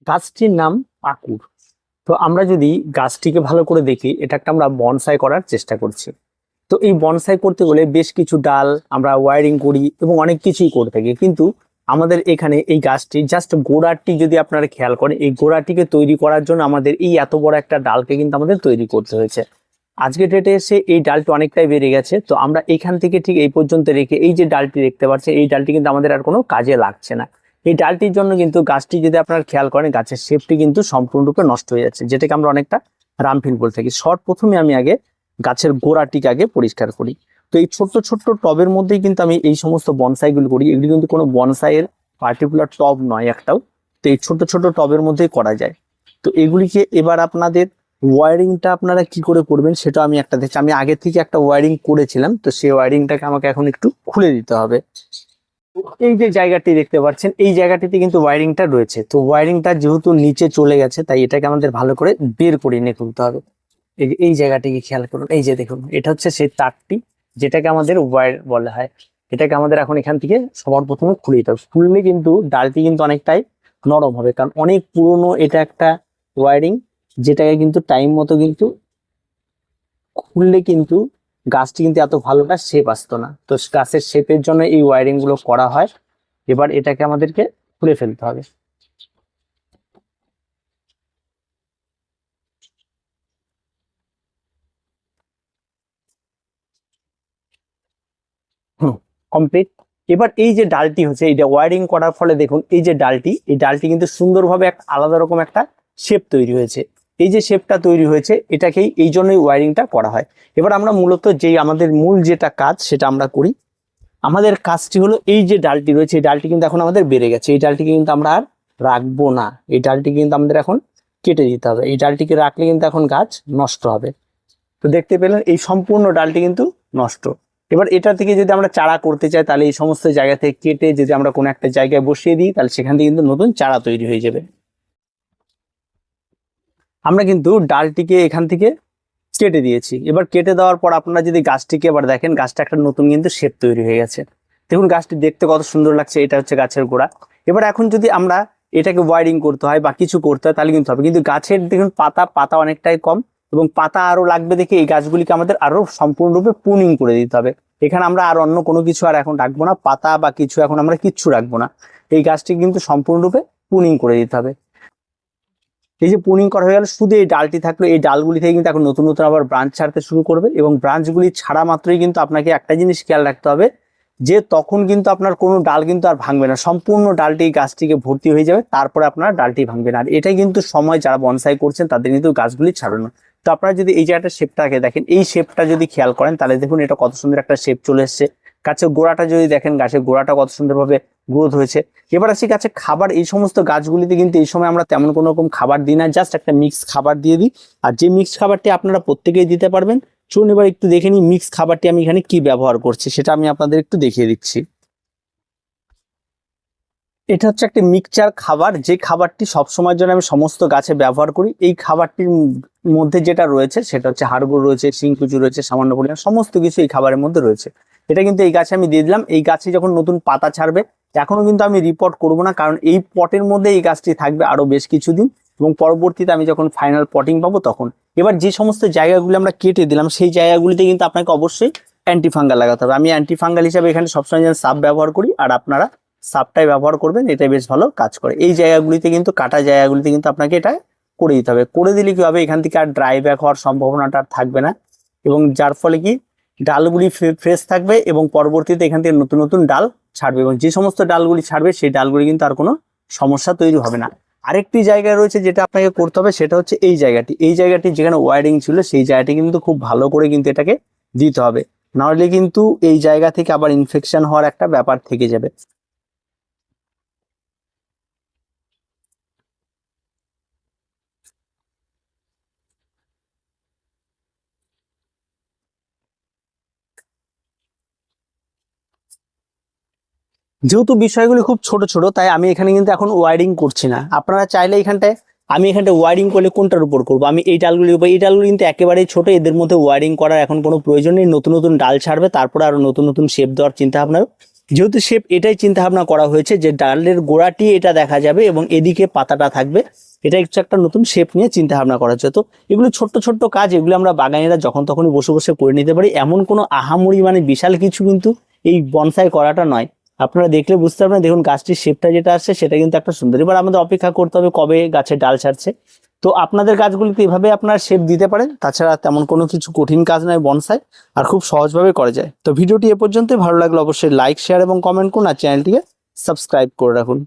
গাছটির নাম পাকুর। তো আমরা যদি গাছটিকে ভালো করে দেখি, এটা একটা আমরা বনসাই করার চেষ্টা করছি। তো এই বনসাই করতে গেলে বেশ কিছু ডাল আমরা ওয়ারিং করি এবং অনেক কিছুই করে থাকি, কিন্তু আমাদের এখানে এই গাছটি জাস্ট গোড়াটি যদি আপনারা খেয়াল করেন, এই গোড়াটিকে তৈরি করার জন্য আমাদের এই এত বড় একটা ডালকে কিন্তু আমাদের তৈরি করতে হয়েছে। আজকে ডেটে এসে এই ডালটি অনেকটাই বেড়ে গেছে, তো আমরা এখান থেকে ঠিক এই পর্যন্ত রেখে এই যে ডালটি দেখতে পাচ্ছেন, এই ডালটি কিন্তু আমাদের আর কোনো কাজে লাগছে না। এই ডালটির জন্য কিন্তু গাছটি যদি আপনারা খেয়াল করেন, গাছের শেপটি কিন্তু সম্পূর্ণরূপে নষ্ট হয়ে যাচ্ছে, যেটাকে আমরা অনেকটা রামফিল বলে থাকি। প্রথমে আমি আগে গাছের গোড়াটিকে আগে পরিষ্কার করি। তো এই ছোট্ট ছোট্ট টবের মধ্যেই কিন্তু আমি এই সমস্ত বনসাইগুলো করি। এগুলি কিন্তু কোনো বনসাইয়ের পার্টিকুলার টব নয় একটাও, তো এই ছোট ছোট টবের মধ্যেই করা যায়। তো এগুলিকে এবার আপনাদের ওয়ারিংটা আপনারা কি করে করবেন সেটা আমি একটা দেখছি। আমি আগে থেকে একটা ওয়ারিং করেছিলাম, তো সেই ওয়ারিংটাকে আমাকে এখন একটু খুলে দিতে হবে। এই যে জায়গাটি দেখতে পাচ্ছেন, এই জায়গাটিতে কিন্তু ওয়ারিংটা রয়েছে। তো ওয়ারিংটা যেহেতু নিচে চলে গেছে, তাই এটাকে আমাদের ভালো করে বের করে নিয়ে খুলতে হবে। এই জায়গাটিকে খেয়াল করুন, এই যে দেখুন, এটা হচ্ছে সেই তারটি যেটাকে আমাদের ওয়্যার বলা হয়। এটাকে আমাদের এখন এখান থেকে সবার প্রথমে খুলে দিতে হবে। খুললে কিন্তু ডালটি কিন্তু অনেকটাই নরম হবে, কারণ অনেক পুরনো এটা একটা ওয়ারিং, যেটাকে কিন্তু টাইম মতো কিন্তু খুললে কিন্তু গাছটি কিন্তু এত ভালোটা শেপ আসতো না। তো গাছের শেপের জন্য এই ওয়ারিং গুলো করা হয়। এবার এটাকে আমাদেরকে খুলে ফেলতে হবে। কমপ্লিট। এবার এই যে ডালটি হচ্ছে, এইটা ওয়ারিং করার ফলে দেখুন এই যে ডালটি, এই ডালটি কিন্তু সুন্দরভাবে একটা আলাদা রকম একটা শেপ তৈরি হয়েছে। এই যে শেপটা তৈরি হয়েছে, এটাকেই এই জন্যই ওয়ারিংটা করা হয়। এবার আমরা মূলত যেই আমাদের মূল যেটা কাজ সেটা আমরা করি। আমাদের কাজটি হলো এই যে ডালটি রয়েছে, এই ডালটি কিন্তু এখন আমাদের বেড়ে গেছে, এই ডালটিকে কিন্তু আমরা আর রাখবো না। এই ডালটি কিন্তু আমাদের এখন কেটে দিতে হবে। এই ডালটিকে রাখলে কিন্তু এখন গাছ নষ্ট হবে। তো দেখতে পেলেন এই সম্পূর্ণ ডালটি কিন্তু নষ্ট। এবার এটা থেকে যদি আমরা চারা করতে চাই, তাহলে এই সমস্ত জায়গা থেকে কেটে যদি আমরা কোনো একটা জায়গায় বসিয়ে দিই, তাহলে সেখান থেকে কিন্তু নতুন চারা তৈরি হয়ে যাবে। আমরা কিন্তু ডালটিকে এখান থেকে কেটে দিয়েছি। এবার কেটে দেওয়ার পর আপনারা যদি গাছটিকে এবার দেখেন, গাছটা একটা নতুন কিন্তু শেপ তৈরি হয়ে গেছে। দেখুন গাছটি দেখতে কত সুন্দর লাগছে। এটা হচ্ছে গাছের গোড়া। এবার এখন যদি আমরা এটাকে ওয়ারিং করতে হয় বা কিছু করতে হয়, তাহলে কিন্তু হবে। কিন্তু গাছের দেখুন পাতা অনেকটাই কম, এবং পাতা আরো লাগবে দেখে এই গাছগুলিকে আমাদের আরো সম্পূর্ণরূপে প্রুনিং করে দিতে হবে। এখানে আমরা আর অন্য কোনো কিছু আর এখন রাখবো না, পাতা বা কিছু এখন আমরা কিচ্ছু রাখবো না। এই গাছটি কিন্তু সম্পূর্ণরূপে প্রুনিং করে দিতে হবে। এই যে প্রুনিং করা হয়ে গেল, শুধু এই ডালটি থাকলো। এই ডালগুলি থেকে কিন্তু এখন নতুন নতুন আবার ব্রাঞ্চ ছাড়তে শুরু করবে, এবং ব্রাঞ্চগুলি ছাড়া মাত্রই কিন্তু আপনাকে একটা জিনিস খেয়াল রাখতে হবে, যে তখন কিন্তু আপনার কোনো ডাল কিন্তু আর ভাঙবে না, সম্পূর্ণ ডালটি গাছটিকে ভর্তি হয়ে যাবে, তারপরে আপনার ডালটি ভাঙবে না। আর এটাই কিন্তু সময় যারা বনসাই করছেন তাদের কিন্তু গাছগুলি ছাড়ানো। তো আপনারা যদি এই জায়গাটা শেপটাকে দেখেন, এই শেপটা যদি খেয়াল করেন, তাহলে দেখুন এটা কত সুন্দর একটা শেপ চলে এসছে। গাছের গোড়াটা যদি দেখেন, গাছের গোড়াটা কত সুন্দরভাবে গ্রোথ হয়েছে। এবার আসি গাছের খাবার। এই সমস্ত গাছগুলিতে কিন্তু এই সময় আমরা তেমন কোনো রকম খাবার দিই না, জাস্ট একটা মিক্স খাবার দিয়ে দিই। আর যে মিক্স খাবারটি আপনারা প্রত্যেকেই দিতে পারবেন। চলুন এবার একটু দেখে নিই মিক্স খাবারটি আমি এখানে কি ব্যবহার করছি, সেটা আমি আপনাদের একটু দেখিয়ে দিচ্ছি। এটা হচ্ছে একটা মিক্সচার খাবার, যে খাবারটি সবসময়ের জন্য আমি সমস্ত গাছে ব্যবহার করি। এই খাবারটির মধ্যে যেটা রয়েছে সেটা হচ্ছে হাড়গুড় রয়েছে, শিংকুচু রয়েছে, সামান্য পরিমাণ সমস্ত কিছু এই খাবারের মধ্যে রয়েছে। এটা কিন্তু এই গাছে আমি দিয়ে দিলাম। এই গাছে যখন নতুন পাতা ছাড়বে, এখনো কিন্তু আমি রিপোর্ট করব না, কারণ এই পটের মধ্যে এই গাছটি থাকবে আরো বেশ কিছুদিন, এবং পরবর্তীতে আমি যখন ফাইনাল পটিং পাবো তখন। এবার যে সমস্ত জায়গাগুলো আমরা কেটে দিলাম, সেই জায়গাগুলিতে কিন্তু আপনাকে অবশ্যই অ্যান্টিফাঙ্গাল লাগাতে হবে। আমি অ্যান্টিফাঙ্গাল হিসাবে এখানে সবসময় সাপ ব্যবহার করি, আর আপনারা সাপটাই ব্যবহার করবেন, এটাই বেশ ভালো কাজ করে। এই জায়গাগুলিতে কিন্তু কাটা জায়গাগুলিতে কিন্তু আপনাকে এটা করে দিতে হবে। করে দিলে কি হবে, এখান থেকে আর ড্রাই ব্যাক হওয়ার সম্ভাবনাটা আর থাকবে না, এবং যার ফলে কি ডালগুলি ফ্রেশ থাকবে, এবং পরবর্তীতে এখান থেকে নতুন নতুন ডাল ছাড়বে, এবং যে সমস্ত ডালগুলি ছাড়বে সেই ডালগুলি কিন্তু আর কোনো সমস্যা তৈরি হবে না। আরেকটি জায়গা রয়েছে যেটা আপনাকে করতে হবে, সেটা হচ্ছে এই জায়গাটি। এই জায়গাটি যেখানে ওয়ারিং ছিল, সেই জায়গাটি কিন্তু খুব ভালো করে কিন্তু এটাকে দিতে হবে, নাহলে কিন্তু এই জায়গা থেকে আবার ইনফেকশন হওয়ার একটা ব্যাপার থেকে যাবে। যেহেতু বিষয়গুলি খুব ছোট ছোট, তাই আমি এখানে কিন্তু এখন ওয়ারিং করছি না। আপনারা চাইলে এখানটায়, আমি এখানটায় ওয়ারিং করলে কোনটার উপর করবো, আমি এই ডালগুলির উপর। এই ডালগুলি কিন্তু একেবারেই ছোট, এদের মধ্যে ওয়ারিং করার এখন কোনো প্রয়োজন নেই। নতুন নতুন ডাল ছাড়বে, তারপরে আরো নতুন নতুন শেপ দেওয়ার চিন্তা ভাবনা যেহেতু শেপ এটাই চিন্তা ভাবনা করা হয়েছে যে ডালের গোড়াটি এটা দেখা যাবে এবং এদিকে পাতাটা থাকবে, এটা একটু একটা নতুন শেপ নিয়ে চিন্তা ভাবনা করা হচ্ছে। তো এগুলো ছোট্ট ছোট্ট কাজ, এগুলো আমরা বাগানীরা যখন তখনই বসে বসে করে নিতে পারি, এমন কোনো আহামরি মানে বিশাল কিছু কিন্তু এই বনসাই করাটা নয়। আপনারা দেখলে বুঝতে পারবেন, দেখুন গাছটির শেপটা যেটা আসছে সেটা কিন্তু একটা সুন্দর। এবার আমাদের অপেক্ষা করতে হবে কবে গাছের ডাল ছাড়ছে। তো আপনাদের গাছগুলিতে এভাবে আপনারা শেপ দিতে পারেন, তাছাড়া তেমন কোনো কিছু কঠিন কাজ নয় বনসাই, আর খুব সহজভাবে করা যায়। তো ভিডিওটি এ পর্যন্তই, ভালো লাগলে অবশ্যই লাইক, শেয়ার এবং কমেন্ট করুন, আর চ্যানেলটিকে সাবস্ক্রাইব করে রাখুন।